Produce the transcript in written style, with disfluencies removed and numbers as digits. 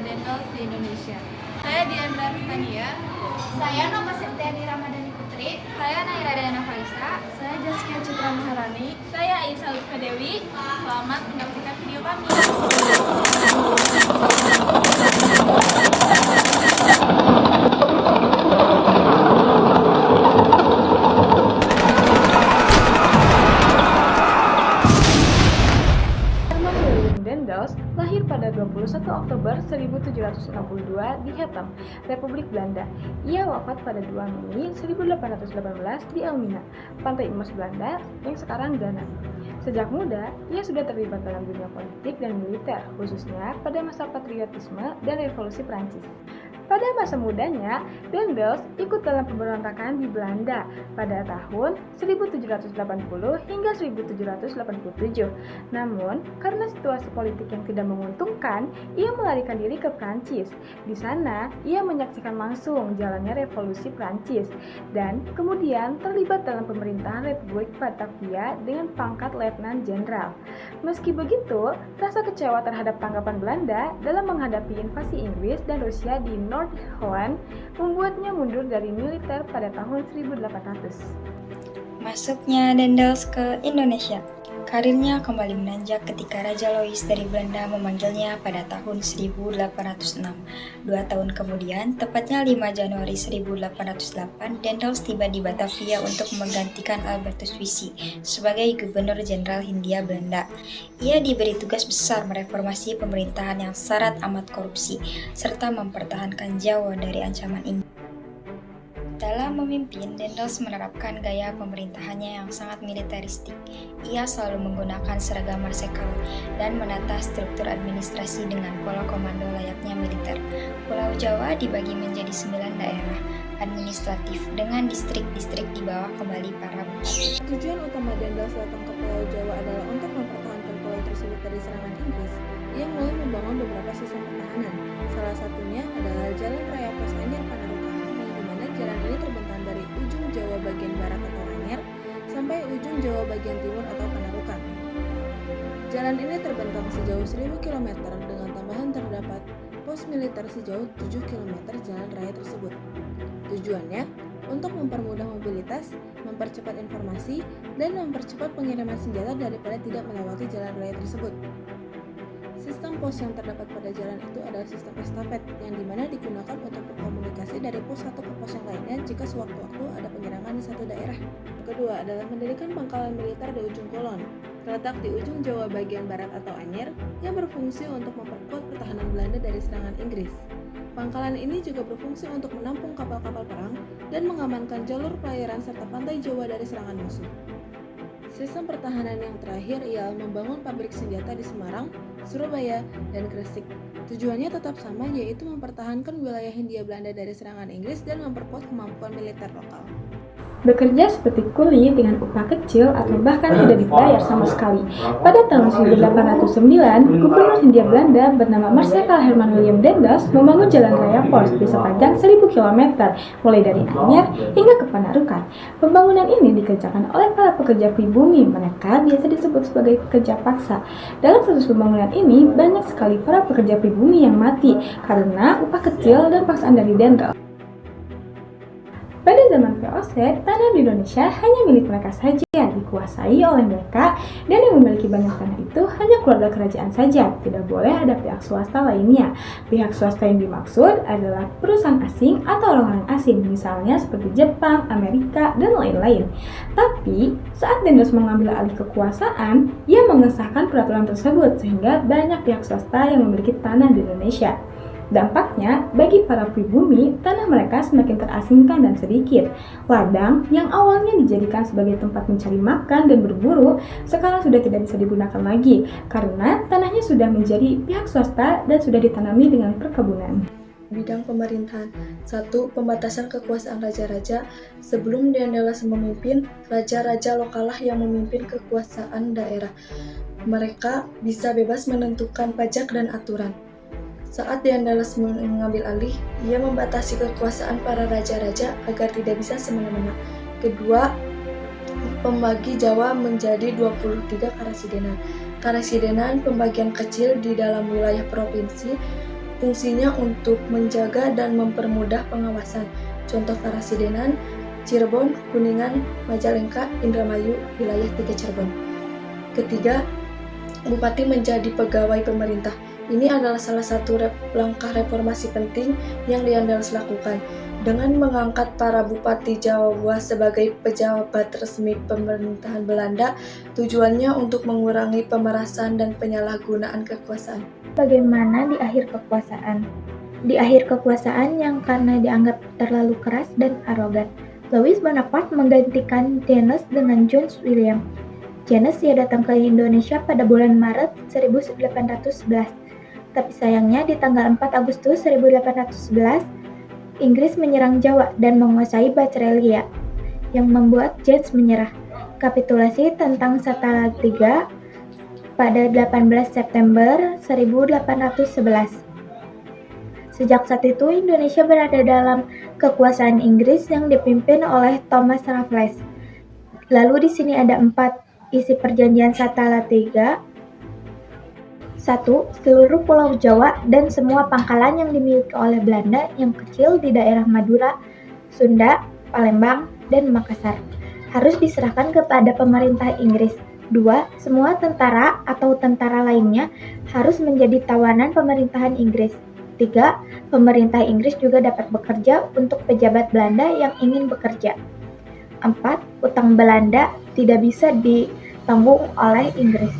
Dendels di Indonesia. Saya Diandra Titania. Saya Nova Septiani Ramadhani Putri. Saya Naira Dayana Faisa. Saya Jaskia Citra Maharani. Saya Isa Lutfa Dewi. Selamat menyaksikan video kami. Herman William Dendels lahir pada 21 Oktober 1762 di Hattem, Republik Belanda. Ia wafat pada 2 Mei 1818 di Elmina, Pantai Emas Belanda yang sekarang Ghana. Sejak muda, ia sudah terlibat dalam dunia politik dan militer, khususnya pada masa patriotisme dan revolusi Prancis. Pada masa mudanya, Dendels ikut dalam pemberontakan di Belanda pada tahun 1780 hingga 1787. Namun, karena situasi politik yang tidak menguntungkan, ia melarikan diri ke Prancis. Di sana, ia menyaksikan langsung jalannya revolusi Prancis dan kemudian terlibat dalam pemerintahan Republik Batavia dengan pangkat Letnan Jenderal. Meski begitu, rasa kecewa terhadap tanggapan Belanda dalam menghadapi invasi Inggris dan Rusia di North Holland membuatnya mundur dari militer pada tahun 1800. Masuknya Dendels ke Indonesia. Karirnya kembali menanjak ketika Raja Louis dari Belanda memanggilnya pada tahun 1806. 2 tahun kemudian, tepatnya 5 Januari 1808, Dendels tiba di Batavia untuk menggantikan Albertus Wiese sebagai Gubernur Jenderal Hindia Belanda. Ia diberi tugas besar mereformasi pemerintahan yang syarat amat korupsi, serta mempertahankan Jawa dari ancaman Inggris. Dalam memimpin, Dendels menerapkan gaya pemerintahannya yang sangat militeristik. Ia selalu menggunakan seragam marsekal dan menata struktur administrasi dengan pola komando layaknya militer. Pulau Jawa dibagi menjadi 9 daerah administratif dengan distrik-distrik di bawah kembali para bupati. Tujuan utama Dendels datang ke Pulau Jawa adalah untuk mempertahankan pulau tersebut dari serangan Inggris. Ia mulai membangun beberapa sistem pertahanan. Salah satunya adalah Jalan Raya Pos Anyar Panarukan. Jalan ini terbentang dari ujung Jawa bagian barat atau Anyar sampai ujung Jawa bagian timur atau Panarukan. Jalan ini terbentang sejauh 1000 km dengan tambahan terdapat pos militer sejauh 7 km jalan raya tersebut. Tujuannya untuk mempermudah mobilitas, mempercepat informasi, dan mempercepat pengiriman senjata daripada tidak melewati jalan raya tersebut. Sistem pos yang terdapat pada jalan itu adalah sistem estafet yang dimana digunakan untuk berkomunikasi dari pos satu ke pos yang lainnya jika sewaktu-waktu ada penyerangan di satu daerah. Yang kedua adalah mendirikan pangkalan militer di ujung Kulon, terletak di ujung Jawa bagian barat atau Anyer, yang berfungsi untuk memperkuat pertahanan Belanda dari serangan Inggris. Pangkalan ini juga berfungsi untuk menampung kapal-kapal perang dan mengamankan jalur pelayaran serta pantai Jawa dari serangan musuh. Sistem pertahanan yang terakhir ialah membangun pabrik senjata di Semarang, Surabaya, dan Gresik. Tujuannya tetap sama, yaitu mempertahankan wilayah Hindia Belanda dari serangan Inggris dan memperkuat kemampuan militer lokal. Bekerja seperti kuli dengan upah kecil atau bahkan tidak dibayar sama sekali. Pada tahun 1809, Gubernur Hindia Belanda bernama Marsekal Herman William Dendels membangun jalan raya pos di sepanjang 1000 km mulai dari Anyer hingga ke Panarukan. Pembangunan ini dikerjakan oleh para pekerja pribumi, mereka biasa disebut sebagai pekerja paksa. Dalam proses pembangunan ini, banyak sekali para pekerja pribumi yang mati karena upah kecil dan paksaan dari Dendels. Pada zaman VOC, tanah di Indonesia hanya milik mereka saja, dikuasai oleh mereka, dan yang memiliki banyak tanah itu hanya keluarga kerajaan saja, tidak boleh ada pihak swasta lainnya. Pihak swasta yang dimaksud adalah perusahaan asing atau orang-orang asing, misalnya seperti Jepang, Amerika, dan lain-lain. Tapi, saat Dendels mengambil alih kekuasaan, ia mengesahkan peraturan tersebut sehingga banyak pihak swasta yang memiliki tanah di Indonesia. Dampaknya, bagi para pribumi, tanah mereka semakin terasingkan dan sedikit. Ladang yang awalnya dijadikan sebagai tempat mencari makan dan berburu, sekarang sudah tidak bisa digunakan lagi, karena tanahnya sudah menjadi pihak swasta dan sudah ditanami dengan perkebunan. Bidang pemerintahan. 1. Pembatasan kekuasaan raja-raja. Sebelum Dendels memimpin, raja-raja lokallah yang memimpin kekuasaan daerah. Mereka bisa bebas menentukan pajak dan aturan. Saat Dendels mengambil alih, ia membatasi kekuasaan para raja-raja agar tidak bisa semena-mena. Kedua, membagi Jawa menjadi 23 karasidenan. Karasidenan pembagian kecil di dalam wilayah provinsi. Fungsinya untuk menjaga dan mempermudah pengawasan. Contoh Karasidenan, Cirebon, Kuningan, Majalengka, Indramayu, wilayah 3 Cirebon. Ketiga, Bupati menjadi pegawai pemerintah. Ini adalah salah satu langkah reformasi penting yang Diandalos lakukan. Dengan mengangkat para Bupati Jawa sebagai pejabat resmi pemerintahan Belanda, tujuannya untuk mengurangi pemerasan dan penyalahgunaan kekuasaan. Bagaimana di akhir kekuasaan? Di akhir kekuasaan yang karena dianggap terlalu keras dan arogan, Louis Bonaparte menggantikan Janus dengan John William. Janus ia datang ke Indonesia pada bulan Maret 1811. Tapi sayangnya di tanggal 4 Agustus 1811, Inggris menyerang Jawa dan menguasai Bactrelia, yang membuat James menyerah. Kapitulasi tentang Salatiga pada 18 September 1811. Sejak saat itu, Indonesia berada dalam kekuasaan Inggris yang dipimpin oleh Thomas Raffles. Lalu di sini ada 4 isi perjanjian Salatiga. 1. Seluruh Pulau Jawa dan semua pangkalan yang dimiliki oleh Belanda yang kecil di daerah Madura, Sunda, Palembang, dan Makassar harus diserahkan kepada pemerintah Inggris. 2. Semua tentara atau tentara lainnya harus menjadi tawanan pemerintahan Inggris. 3. Pemerintah Inggris juga dapat bekerja untuk pejabat Belanda yang ingin bekerja. 4. Utang Belanda tidak bisa ditanggung oleh Inggris.